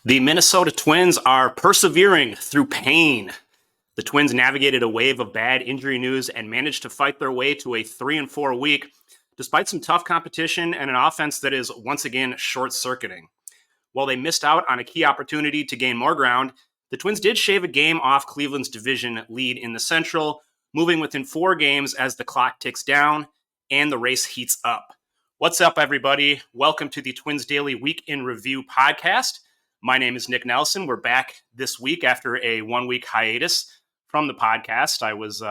The Minnesota Twins are persevering through pain. The Twins navigated a wave of bad injury news and managed to fight their way to a 3-4 week, despite some tough competition and an offense that is once again short-circuiting. While they missed out on a key opportunity to gain more ground, the Twins did shave a game off Cleveland's division lead in the Central, moving within 4 games as the clock ticks down and the race heats up. What's up, everybody? Welcome to the Twins Daily Week in Review podcast. My name is Nick Nelson. We're back this week after a 1-week hiatus from the podcast. I was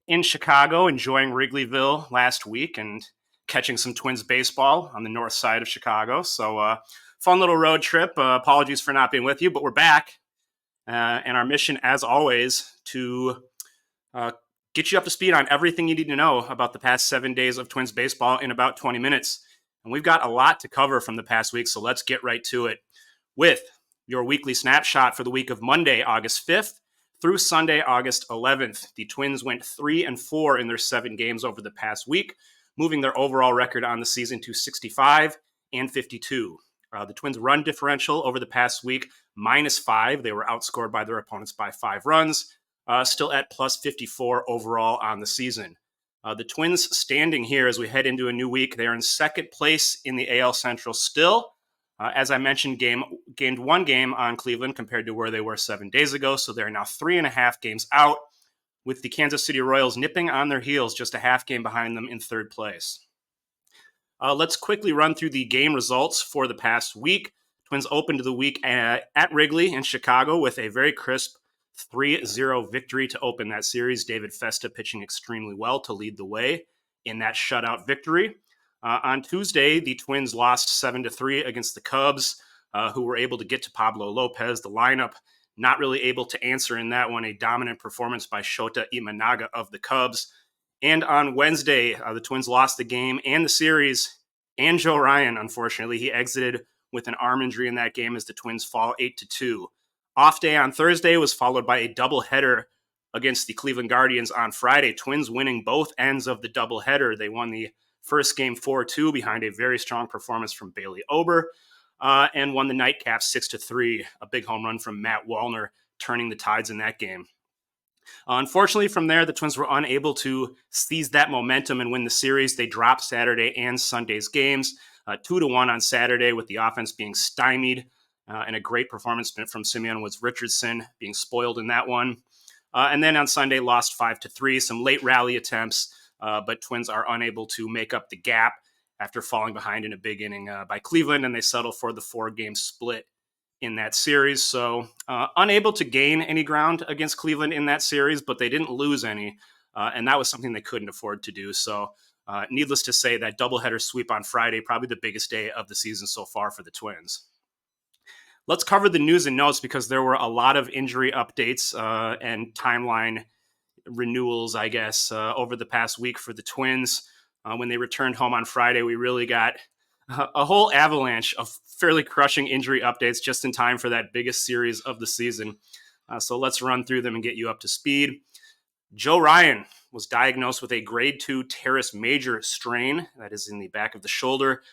in Chicago enjoying Wrigleyville last week and catching some Twins baseball on the north side of Chicago. So fun little road trip. Apologies for not being with you, but we're back. And our mission, as always, to get you up to speed on everything you need to know about the past 7 days of Twins baseball in about 20 minutes. And we've got a lot to cover from the past week, so let's get right to it with your weekly snapshot for the week of Monday, August 5th through Sunday, August 11th. The Twins went 3-4 in their 7 games over the past week, moving their overall record on the season to 65 and 52. The Twins' run differential over the past week, -5. They were outscored by their opponents by 5 runs, still at +54 overall on the season. The Twins standing here as we head into a new week, they're in second place in the AL Central still. As I mentioned, gained 1 game on Cleveland compared to where they were 7 days ago, so they're now 3.5 games out, with the Kansas City Royals nipping on their heels just a half game behind them in third place. Let's quickly run through the game results for the past week. Twins opened the week at Wrigley in Chicago with a very crisp 3-0 victory to open that series. David Festa pitching extremely well to lead the way in that shutout victory. On Tuesday, the Twins lost 7-3 against the Cubs, who were able to get to Pablo Lopez. The lineup not really able to answer in that one. A dominant performance by Shota Imanaga of the Cubs. And on Wednesday, the Twins lost the game and the series. And Joe Ryan, unfortunately, he exited with an arm injury in that game as the Twins fall 8-2. Off day on Thursday was followed by a doubleheader against the Cleveland Guardians on Friday. Twins winning both ends of the doubleheader. They won the first game 4-2 behind a very strong performance from Bailey Ober, and won the nightcap 6-3, a big home run from Matt Wallner, turning the tides in that game. Unfortunately, from there, the Twins were unable to seize that momentum and win the series. They dropped Saturday and Sunday's games, 2-1 on Saturday, with the offense being stymied, and a great performance from Simeon Woods-Richardson being spoiled in that one. And then on Sunday, lost 5-3, some late rally attempts, but Twins are unable to make up the gap after falling behind in a big inning by Cleveland, and they settle for the 4-game split in that series. So unable to gain any ground against Cleveland in that series, but they didn't lose any, and that was something they couldn't afford to do. So needless to say, that doubleheader sweep on Friday, probably the biggest day of the season so far for the Twins. Let's cover the news and notes because there were a lot of injury updates and timeline renewals, I guess, over the past week for the Twins. When they returned home on Friday, we really got a whole avalanche of fairly crushing injury updates just in time for that biggest series of the season. So let's run through them and get you up to speed. Joe Ryan was diagnosed with a grade 2 teres major strain, that is in the back of the shoulder,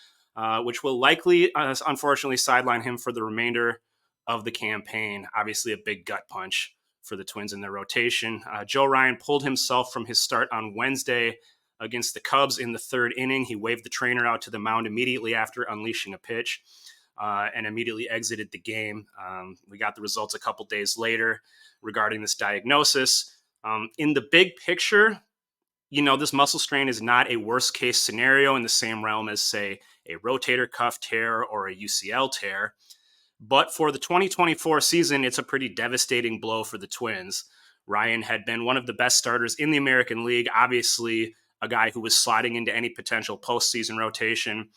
which will likely, unfortunately, sideline him for the remainder of the campaign. Obviously, a big gut punch for the Twins in their rotation. Joe Ryan pulled himself from his start on Wednesday against the Cubs in the 3rd inning. He waved the trainer out to the mound immediately after unleashing a pitch and immediately exited the game. We got the results a couple days later regarding this diagnosis. In the big picture, this muscle strain is not a worst case scenario in the same realm as, say, a rotator cuff tear or a UCL tear. But for the 2024 season, it's a pretty devastating blow for the Twins. Ryan had been one of the best starters in the American League, obviously a guy who was sliding into any potential postseason rotation.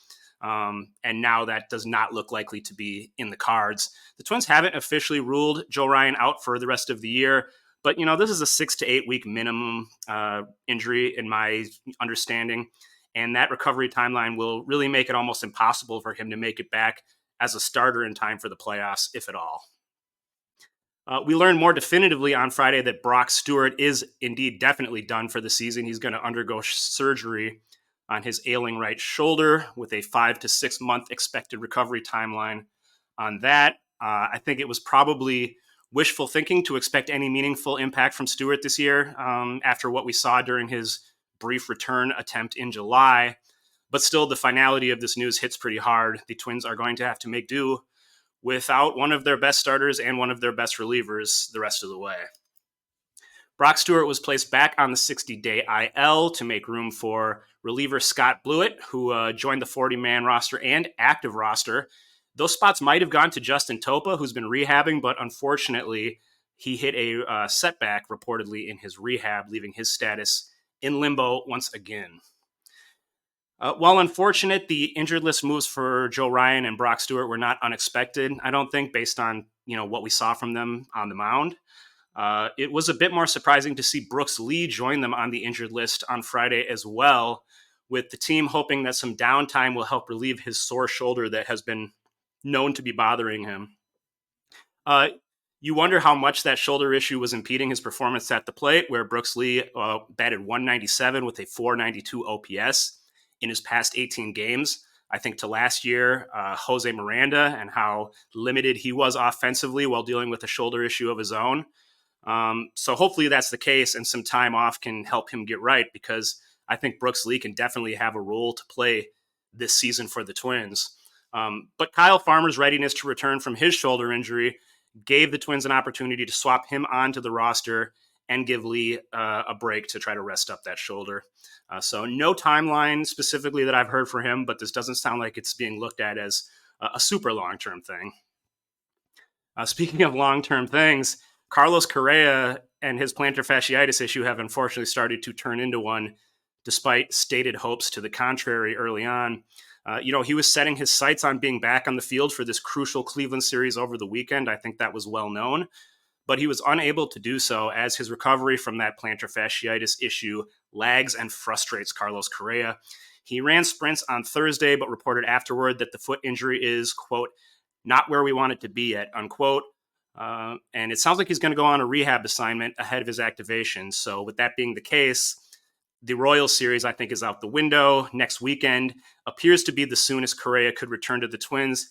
And now that does not look likely to be in the cards. The Twins haven't officially ruled Joe Ryan out for the rest of the year, but this is a 6 to 8 week minimum injury in my understanding. And that recovery timeline will really make it almost impossible for him to make it back as a starter in time for the playoffs, if at all. We learned more definitively on Friday that Brock Stewart is indeed definitely done for the season. He's going to undergo surgery on his ailing right shoulder with a 5 to 6 month expected recovery timeline on that. I think it was probably wishful thinking to expect any meaningful impact from Stewart this year after what we saw during his brief return attempt in July. But still, the finality of this news hits pretty hard. The Twins are going to have to make do without one of their best starters and one of their best relievers the rest of the way. Brock Stewart was placed back on the 60-day IL to make room for reliever Scott Blewett, who joined the 40-man roster and active roster. Those spots might have gone to Justin Topa, who's been rehabbing, but unfortunately, he hit a setback reportedly in his rehab, leaving his status in limbo once again. While unfortunate, the injured list moves for Joe Ryan and Brock Stewart were not unexpected, I don't think, based on what we saw from them on the mound. It was a bit more surprising to see Brooks Lee join them on the injured list on Friday as well, with the team hoping that some downtime will help relieve his sore shoulder that has been known to be bothering him. You wonder how much that shoulder issue was impeding his performance at the plate, where Brooks Lee batted 197 with a 492 OPS in his past 18 games. I think to last year, Jose Miranda, and how limited he was offensively while dealing with a shoulder issue of his own. So hopefully that's the case, and some time off can help him get right, because I think Brooks Lee can definitely have a role to play this season for the Twins. But Kyle Farmer's readiness to return from his shoulder injury gave the Twins an opportunity to swap him onto the roster and give Lee a break to try to rest up that shoulder. So no timeline specifically that I've heard for him, but this doesn't sound like it's being looked at as a super long-term thing. Speaking of long-term things, Carlos Correa and his plantar fasciitis issue have unfortunately started to turn into one, despite stated hopes to the contrary early on. He was setting his sights on being back on the field for this crucial Cleveland series over the weekend. I think that was well known, but he was unable to do so as his recovery from that plantar fasciitis issue lags and frustrates Carlos Correa. He ran sprints on Thursday, but reported afterward that the foot injury is, quote, not where we want it to be yet, unquote. And it sounds like he's going to go on a rehab assignment ahead of his activation. So with that being the case, the Royals series, I think, is out the window. Next weekend appears to be the soonest Correa could return to the Twins.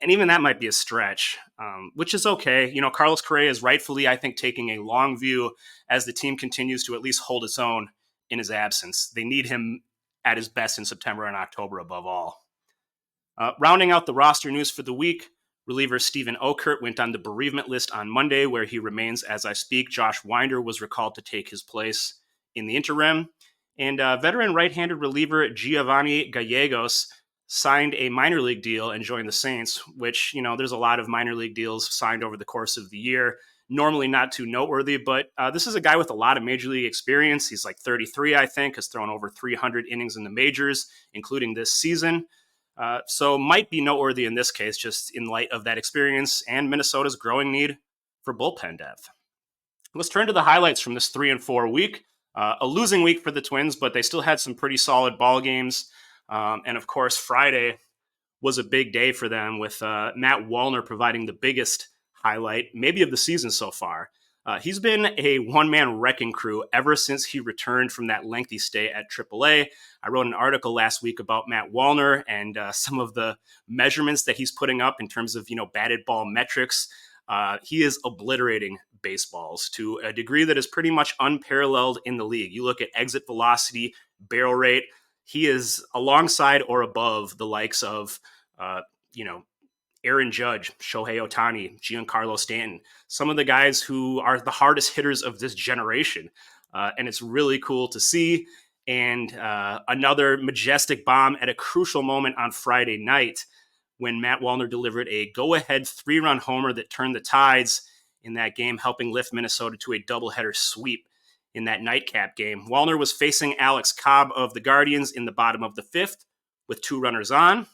And even that might be a stretch, which is okay. Carlos Correa is rightfully, I think, taking a long view as the team continues to at least hold its own in his absence. They need him at his best in September and October above all. Rounding out the roster news for the week, reliever Stephen Okert went on the bereavement list on Monday, where he remains as I speak. Josh Winder was recalled to take his place in the interim. And veteran right-handed reliever Giovanni Gallegos signed a minor league deal and joined the Saints, which, there's a lot of minor league deals signed over the course of the year. Normally not too noteworthy, but this is a guy with a lot of major league experience. He's like 33, I think, has thrown over 300 innings in the majors, including this season. So might be noteworthy in this case, just in light of that experience and Minnesota's growing need for bullpen depth. Let's turn to the highlights from this 3-4 week. A losing week for the Twins, but they still had some pretty solid ball games. And of course, Friday was a big day for them, with Matt Wallner providing the biggest highlight, maybe of the season so far. He's been a one-man wrecking crew ever since he returned from that lengthy stay at AAA. I wrote an article last week about Matt Wallner and some of the measurements that he's putting up in terms of, batted ball metrics. He is obliterating baseballs to a degree that is pretty much unparalleled in the league. You look at exit velocity, barrel rate, he is alongside or above the likes of, Aaron Judge, Shohei Ohtani, Giancarlo Stanton, some of the guys who are the hardest hitters of this generation. And it's really cool to see. And another majestic bomb at a crucial moment on Friday night, when Matt Wallner delivered a go-ahead 3-run homer that turned the tides in that game, helping lift Minnesota to a doubleheader sweep in that nightcap game. Wallner was facing Alex Cobb of the Guardians in the bottom of the 5th with 2 runners on.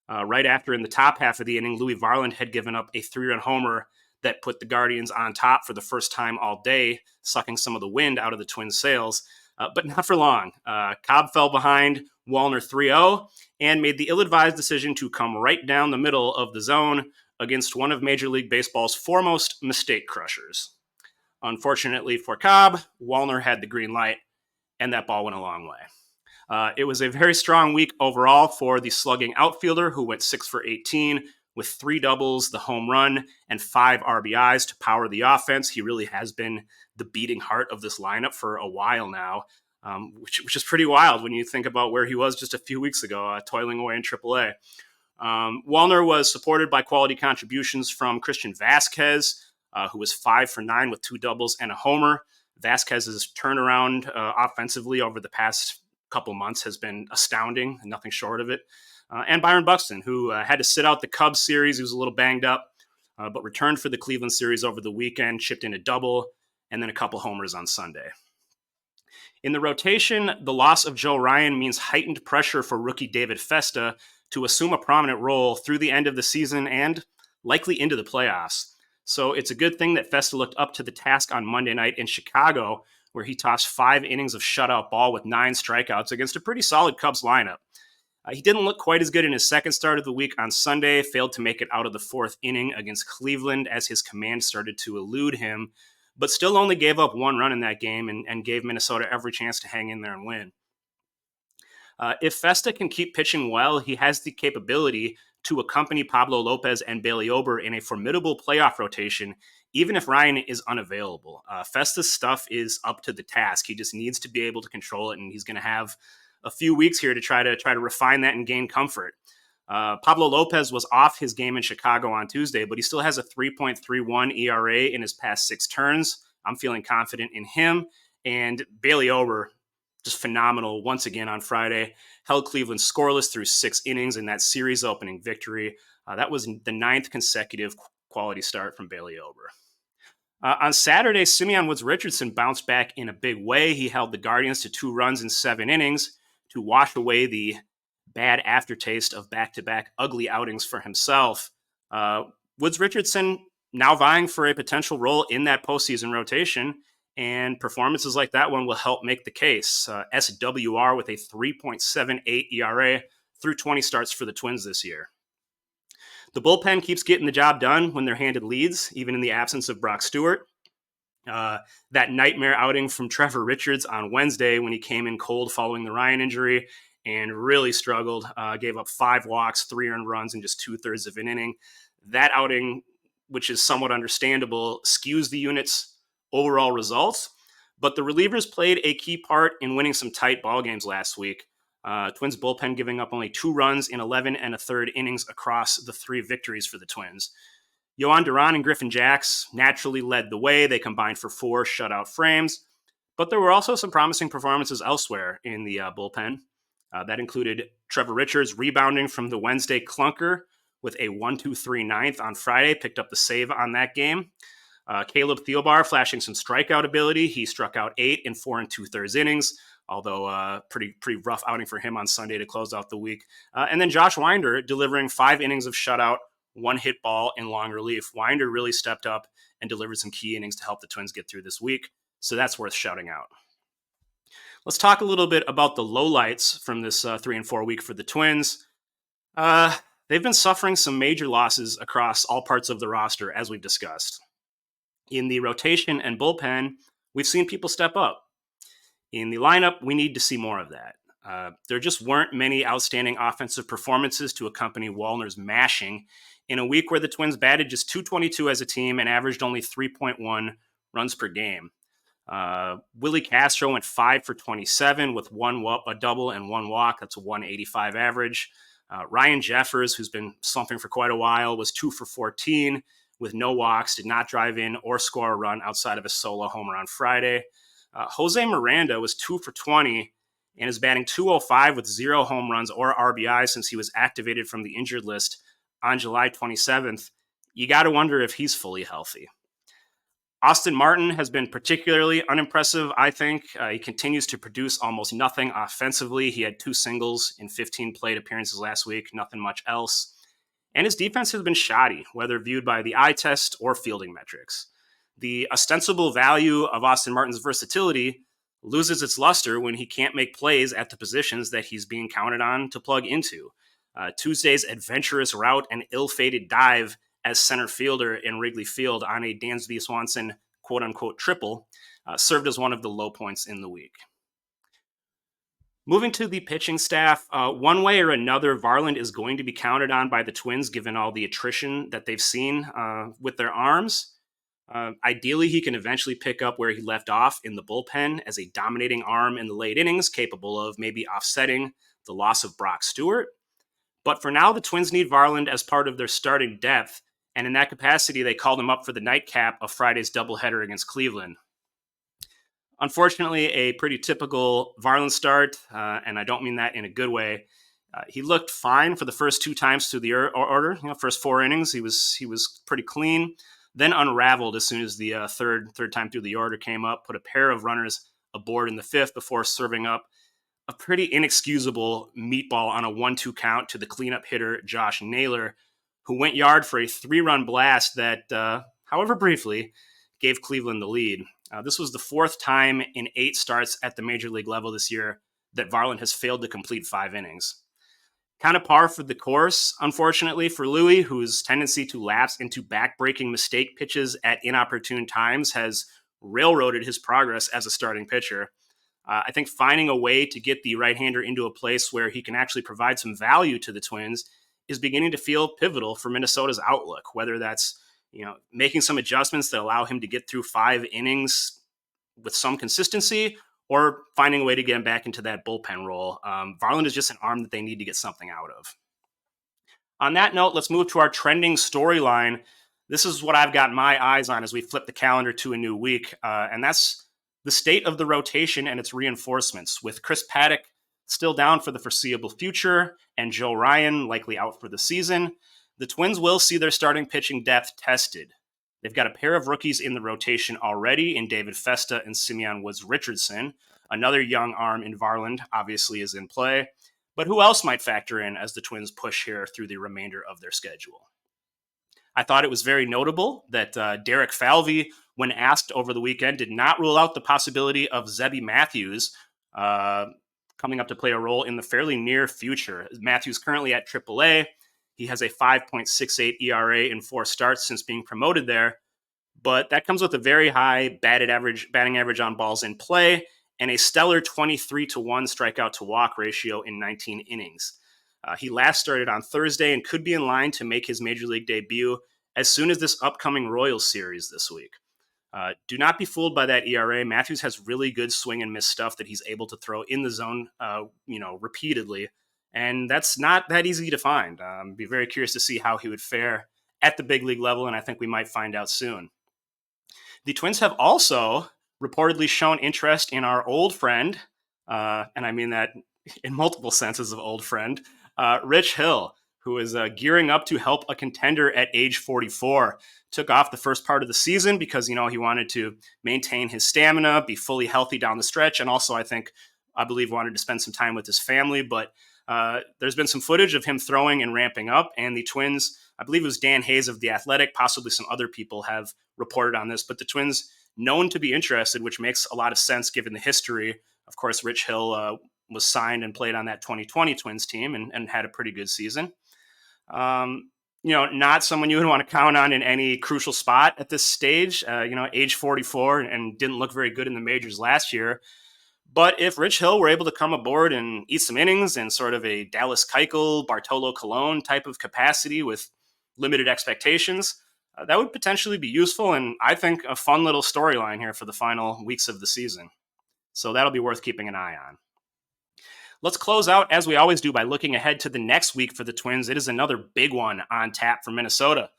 Right after, in the top half of the inning, Louis Varland had given up a 3-run homer that put the Guardians on top for the first time all day, sucking some of the wind out of the Twins' sails. But not for long. Cobb fell behind Wallner 3-0 and made the ill-advised decision to come right down the middle of the zone against one of Major League Baseball's foremost mistake crushers. Unfortunately for Cobb, Wallner had the green light, and that ball went a long way. It was a very strong week overall for the slugging outfielder, who went 6 for 18 with 3 doubles, the home run, and 5 RBIs to power the offense. He really has been the beating heart of this lineup for a while now, which is pretty wild when you think about where he was just a few weeks ago, toiling away in AAA. Wallner was supported by quality contributions from Christian Vasquez, who was 5 for 9 with 2 doubles and a homer. Vasquez's turnaround offensively over the past couple months has been astounding, and nothing short of it. And Byron Buxton, who had to sit out the Cubs series. He was a little banged up, but returned for the Cleveland series over the weekend, chipped in a double, and then a couple homers on Sunday. In the rotation, the loss of Joe Ryan means heightened pressure for rookie David Festa to assume a prominent role through the end of the season and likely into the playoffs. So it's a good thing that Festa looked up to the task on Monday night in Chicago, where he tossed 5 innings of shutout ball with 9 strikeouts against a pretty solid Cubs lineup. He didn't look quite as good in his second start of the week on Sunday, failed to make it out of the 4th inning against Cleveland as his command started to elude him, but still only gave up 1 run in that game and gave Minnesota every chance to hang in there and win. If Festa can keep pitching well, he has the capability to accompany Pablo Lopez and Bailey Ober in a formidable playoff rotation, even if Ryan is unavailable. Festa's stuff is up to the task. He just needs to be able to control it, and he's going to have a few weeks here to try to refine that and gain comfort. Pablo Lopez was off his game in Chicago on Tuesday, but he still has a 3.31 ERA in his past 6 turns. I'm feeling confident in him. And Bailey Ober, just phenomenal once again on Friday, held Cleveland scoreless through 6 innings in that series opening victory. That was the 9th consecutive quality start from Bailey Ober. On Saturday, Simeon Woods Richardson bounced back in a big way. He held the Guardians to 2 runs in 7 innings to wash away the bad aftertaste of back-to-back ugly outings for himself. Woods Richardson now vying for a potential role in that postseason rotation, and performances like that one will help make the case. SWR with a 3.78 ERA through 20 starts for the Twins this year. The bullpen keeps getting the job done when they're handed leads, even in the absence of Brock Stewart. That nightmare outing from Trevor Richards on Wednesday when he came in cold following the Ryan injury and really struggled, gave up 5 walks, 3 earned runs in just 2/3 of an inning. That outing, which is somewhat understandable, skews the unit's overall results, but the relievers played a key part in winning some tight ball games last week. Twins bullpen giving up only 2 runs in 11 1/3 innings across the 3 victories for the Twins. Yohan Duran and Griffin Jacks naturally led the way. They combined for 4 shutout frames, but there were also some promising performances elsewhere in the bullpen. That included Trevor Richards rebounding from the Wednesday clunker with a 1-2-3 ninth on Friday, picked up the save on that game. Caleb Thielbar flashing some strikeout ability. He struck out 8 in 4 2/3 innings, although pretty rough outing for him on Sunday to close out the week. And then Josh Winder delivering 5 innings of shutout, 1 hit ball in long relief. Winder really stepped up and delivered some key innings to help the Twins get through this week, so that's worth shouting out. Let's talk a little bit about the lowlights from this 3 and 4 week for the Twins. They've been suffering some major losses across all parts of the roster, as we've discussed. In the rotation and bullpen, we've seen people step up. In the lineup, we need to see more of that. There just weren't many outstanding offensive performances to accompany Wallner's mashing in a week where the Twins batted just .222 as a team and averaged only 3.1 runs per game. Willie Castro went 5 for 27 with a double and 1 walk. That's a 185 average. Ryan Jeffers, who's been slumping for quite a while, was 2 for 14 with no walks, did not drive in or score a run outside of a solo homer on Friday. Jose Miranda was 2 for 20 and is batting .205 with 0 home runs or RBI since he was activated from the injured list on July 27th. You got to wonder if he's fully healthy. Austin Martin has been particularly unimpressive, I think. He continues to produce almost nothing offensively. He had 2 singles in 15 plate appearances last week, nothing much else. And his defense has been shoddy, whether viewed by the eye test or fielding metrics. The ostensible value of Austin Martin's versatility loses its luster when he can't make plays at the positions that he's being counted on to plug into. Tuesday's adventurous route and ill-fated dive as center fielder in Wrigley Field on a Dansby Swanson quote-unquote triple served as one of the low points in the week. Moving to the pitching staff, one way or another, Varland is going to be counted on by the Twins, given all the attrition that they've seen with their arms. Ideally, he can eventually pick up where he left off in the bullpen as a dominating arm in the late innings, capable of maybe offsetting the loss of Brock Stewart. But for now, the Twins need Varland as part of their starting depth, and in that capacity, they called him up for the nightcap of Friday's doubleheader against Cleveland. Unfortunately, a pretty typical Varland start, and I don't mean that in a good way. He looked fine for the first two times through the order. First four innings, he was pretty clean. Then unraveled as soon as the third time through the order came up. Put a pair of runners aboard in the fifth before serving up a pretty inexcusable meatball on a 1-2 count to the cleanup hitter Josh Naylor, who went yard for a 3-run blast that, however briefly, gave Cleveland the lead. This was the fourth time in 8 starts at the major league level this year that Varland has failed to complete 5 innings. Kind of par for the course, unfortunately, for Louis, whose tendency to lapse into back-breaking mistake pitches at inopportune times has railroaded his progress as a starting pitcher. I think finding a way to get the right-hander into a place where he can actually provide some value to the Twins is beginning to feel pivotal for Minnesota's outlook, whether that's making some adjustments that allow him to get through 5 innings with some consistency, or finding a way to get him back into that bullpen role. Varland is just an arm that they need to get something out of. On that note, let's move to our trending storyline. This is what I've got my eyes on as we flip the calendar to a new week, and that's the state of the rotation and its reinforcements, with Chris Paddock still down for the foreseeable future and Joe Ryan likely out for the season. The Twins will see their starting pitching depth tested. They've got a pair of rookies in the rotation already in David Festa and Simeon Woods-Richardson. Another young arm in Varland obviously is in play. But who else might factor in as the Twins push here through the remainder of their schedule? I thought it was very notable that Derek Falvey, when asked over the weekend, did not rule out the possibility of Zebby Matthews coming up to play a role in the fairly near future. Matthews currently at AAA. He has a 5.68 ERA in 4 starts since being promoted there, but that comes with a very high batting average on balls in play and a stellar 23-1 strikeout to walk ratio in 19 innings. He last started on Thursday and could be in line to make his major league debut as soon as this upcoming Royals series this week. Do not be fooled by that ERA. Matthews has really good swing and miss stuff that he's able to throw in the zone, repeatedly. And that's not that easy to find. Be very curious to see how he would fare at the big league level, and I think we might find out soon. The Twins have also reportedly shown interest in our old friend, and I mean that in multiple senses of old friend, Rich Hill, who is gearing up to help a contender at age 44. Took off the first part of the season because, he wanted to maintain his stamina, be fully healthy down the stretch, and also I believe wanted to spend some time with his family, but there's been some footage of him throwing and ramping up, and the Twins, I believe it was Dan Hayes of The Athletic, possibly some other people have reported on this, but the Twins known to be interested, which makes a lot of sense given the history. Of course, Rich Hill was signed and played on that 2020 Twins team and had a pretty good season. Not someone you would want to count on in any crucial spot at this stage, age 44 and didn't look very good in the majors last year. But if Rich Hill were able to come aboard and eat some innings in sort of a Dallas Keuchel, Bartolo Colon type of capacity with limited expectations, that would potentially be useful and I think a fun little storyline here for the final weeks of the season. So that'll be worth keeping an eye on. Let's close out, as we always do, by looking ahead to the next week for the Twins. It is another big one on tap for Minnesota.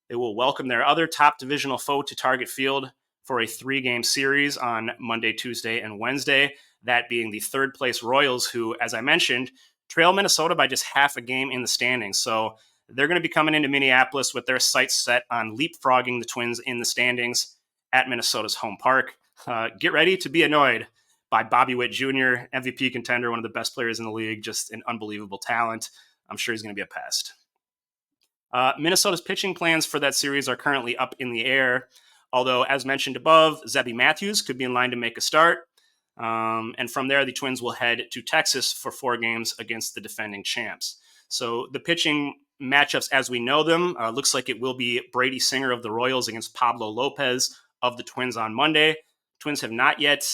They will welcome their other top divisional foe to Target Field for a 3-game series on Monday, Tuesday, and Wednesday, that being the third-place Royals, who, as I mentioned, trail Minnesota by just half a game in the standings. So they're going to be coming into Minneapolis with their sights set on leapfrogging the Twins in the standings at Minnesota's home park. Get ready to be annoyed by Bobby Witt Jr., MVP contender, one of the best players in the league, just an unbelievable talent. I'm sure he's going to be a pest. Minnesota's pitching plans for that series are currently up in the air. Although, as mentioned above, Zebby Matthews could be in line to make a start. And from there, the Twins will head to Texas for 4 games against the defending champs. So the pitching matchups as we know them, looks like it will be Brady Singer of the Royals against Pablo Lopez of the Twins on Monday. Twins have not yet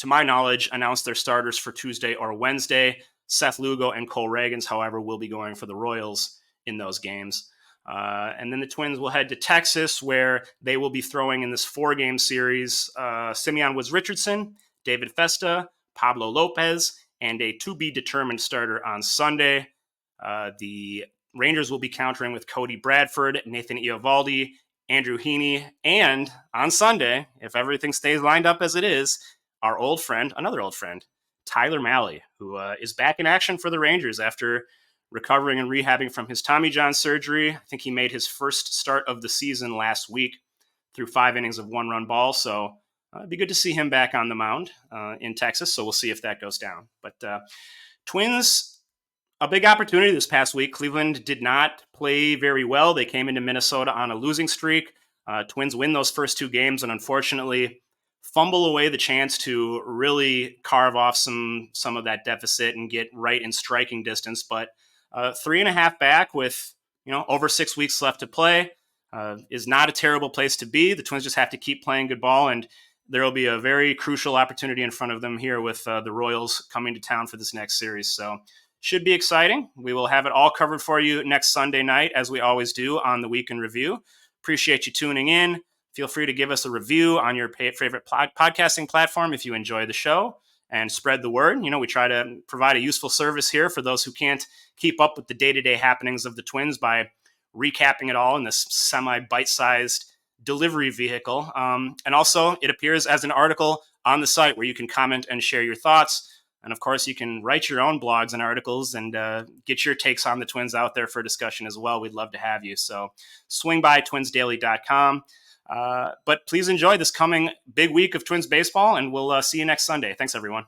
to my knowledge, announced their starters for Tuesday or Wednesday. Seth Lugo and Cole Reagans, however, will be going for the Royals in those games. And then the Twins will head to Texas, where they will be throwing in this 4-game series Simeon Woods-Richardson, David Festa, Pablo Lopez, and a to-be-determined starter on Sunday. The Rangers will be countering with Cody Bradford, Nathan Eovaldi, Andrew Heaney, and on Sunday, if everything stays lined up as it is, our old friend, another old friend, Tyler Mahle, who is back in action for the Rangers after recovering and rehabbing from his Tommy John surgery. I think he made his first start of the season last week through 5 innings of 1-run ball. So it'd be good to see him back on the mound in Texas. So we'll see if that goes down. But Twins, a big opportunity this past week. Cleveland did not play very well. They came into Minnesota on a losing streak. Twins win those first 2 games and unfortunately fumble away the chance to really carve off some of that deficit and get right in striking distance. But 3.5 back with over 6 weeks left to play is not a terrible place to be. The Twins just have to keep playing good ball, and there will be a very crucial opportunity in front of them here with the Royals coming to town for this next series. So should be exciting. We will have it all covered for you next Sunday night, as we always do on the Week in Review. Appreciate you tuning in. Feel free to give us a review on your favorite podcasting platform if you enjoy the show, and spread the word. We try to provide a useful service here for those who can't keep up with the day-to-day happenings of the Twins by recapping it all in this semi-bite-sized delivery vehicle. And also, it appears as an article on the site where you can comment and share your thoughts. And of course, you can write your own blogs and articles and get your takes on the Twins out there for discussion as well. We'd love to have you. So swing by twinsdaily.com. But please enjoy this coming big week of Twins baseball, and we'll see you next Sunday. Thanks, everyone.